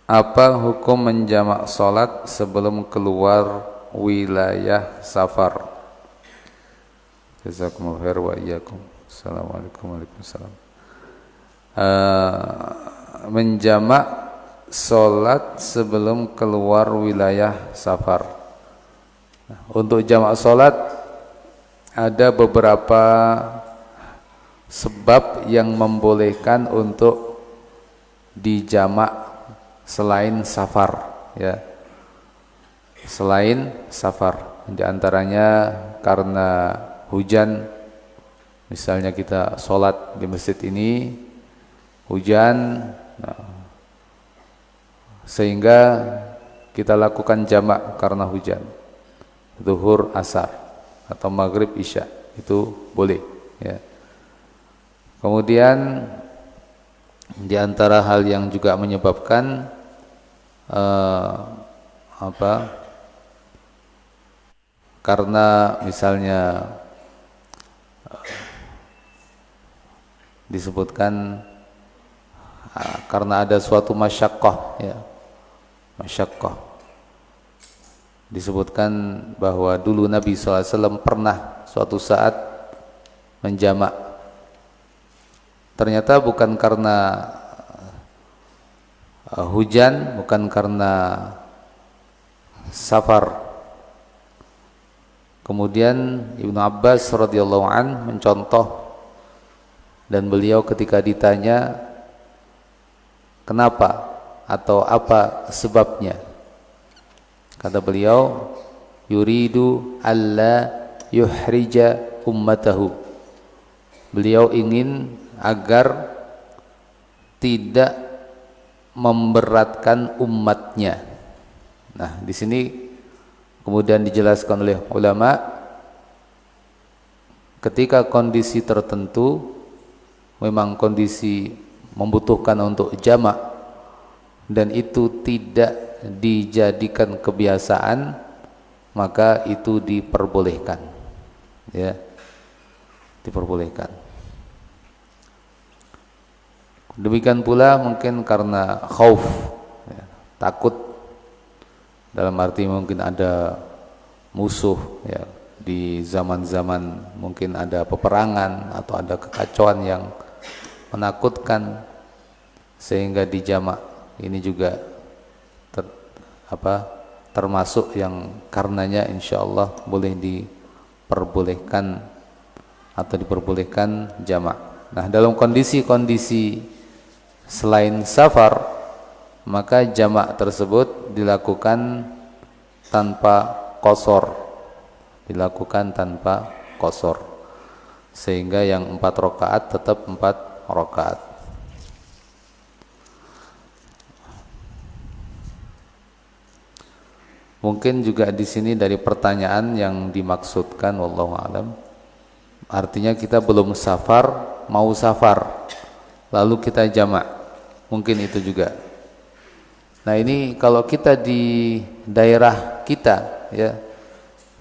Apa hukum menjamak sholat sebelum keluar wilayah safar? Jazakumullahu khair wa iyyakum. Assalamualaikum warahmatullahi wabarakatuh. Menjamak sholat sebelum keluar wilayah safar. Untuk jamak sholat ada beberapa sebab yang membolehkan untuk dijamak selain safar, ya. Selain safar, di antaranya karena hujan. Misalnya kita sholat di masjid ini hujan, sehingga kita lakukan jamak karena hujan, zuhur, asar, atau maghrib, isya, itu boleh, ya. Kemudian di antara hal yang juga menyebabkan karena misalnya disebutkan karena ada suatu masyaqqah, ya, masyaqqah. Disebutkan bahwa dulu Nabi SAW pernah suatu saat menjamak. Ternyata bukan karena hujan, bukan karena safar. Kemudian Ibnu Abbas radhiyallahu an mencontoh, dan beliau ketika ditanya kenapa atau apa sebabnya, kata beliau, yuridu alla yuhrija ummatahu. Beliau ingin agar tidak memberatkan umatnya. Nah, di sini kemudian dijelaskan oleh ulama, ketika kondisi tertentu memang kondisi membutuhkan untuk jamak dan itu tidak dijadikan kebiasaan, maka itu diperbolehkan, ya, diperbolehkan. Demikian pula mungkin karena khauf, ya, takut, dalam arti mungkin ada musuh, ya, di zaman-zaman mungkin ada peperangan atau ada kekacauan yang menakutkan sehingga dijamak. Ini juga termasuk yang karenanya insyaallah boleh diperbolehkan atau diperbolehkan jamak. Nah, dalam kondisi-kondisi selain safar, maka jamak tersebut dilakukan tanpa qasar, dilakukan tanpa qasar, sehingga yang 4 rakaat tetap 4 rakaat. Mungkin juga di sini dari pertanyaan yang dimaksudkan wallahu alam, artinya kita belum safar, mau safar, lalu kita jamak, mungkin itu juga. Nah, ini kalau kita di daerah kita, ya,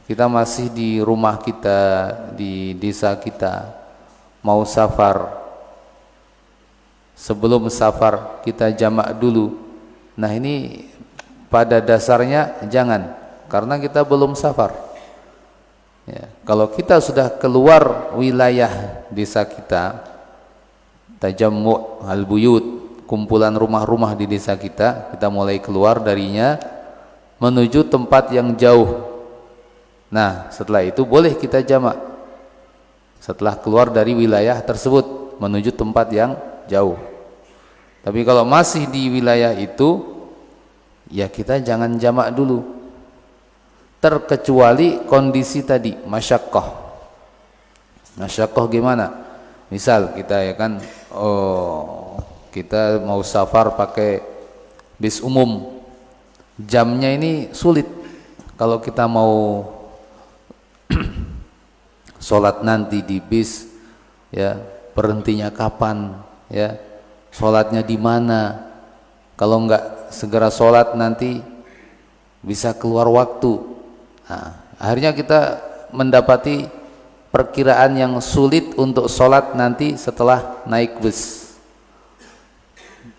kita masih di rumah kita, di desa kita, mau safar, sebelum safar kita jamak dulu. Nah, ini pada dasarnya jangan, karena kita belum safar, ya. Kalau kita sudah keluar wilayah desa kita, tajammu' al-buyut, kumpulan rumah-rumah di desa kita mulai keluar darinya menuju tempat yang jauh. Nah, setelah itu boleh kita jamak, setelah keluar dari wilayah tersebut menuju tempat yang jauh. Tapi kalau masih di wilayah itu, ya kita jangan jamak dulu, terkecuali kondisi tadi masyaqqah. Masyaqqah gimana? Misal kita, ya kan, kita mau safar pakai bis umum, jamnya ini sulit. Kalau kita mau sholat nanti di bis, ya, berhentinya kapan, ya, sholatnya di mana? Kalau enggak segera sholat nanti bisa keluar waktu. Nah, akhirnya kita mendapati perkiraan yang sulit untuk sholat nanti setelah naik bus.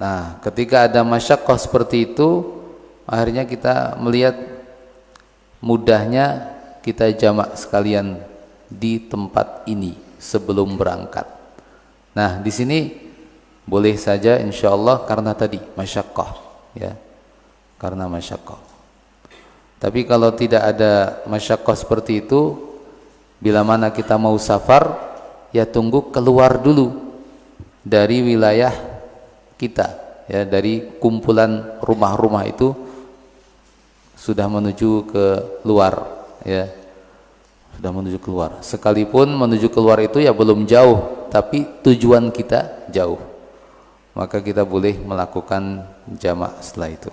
Nah, ketika ada masyaqqah seperti itu, akhirnya kita melihat mudahnya kita jamak sekalian di tempat ini sebelum berangkat. Nah, di sini boleh saja insyaallah karena tadi masyaqqah, ya. Karena masyaqqah. Tapi kalau tidak ada masyaqqah seperti itu, bila mana kita mau safar, ya tunggu keluar dulu dari wilayah kita, ya, dari kumpulan rumah-rumah itu sudah menuju ke luar, ya. Sudah menuju keluar. Sekalipun menuju keluar itu ya belum jauh, tapi tujuan kita jauh. Maka kita boleh melakukan jamak setelah itu.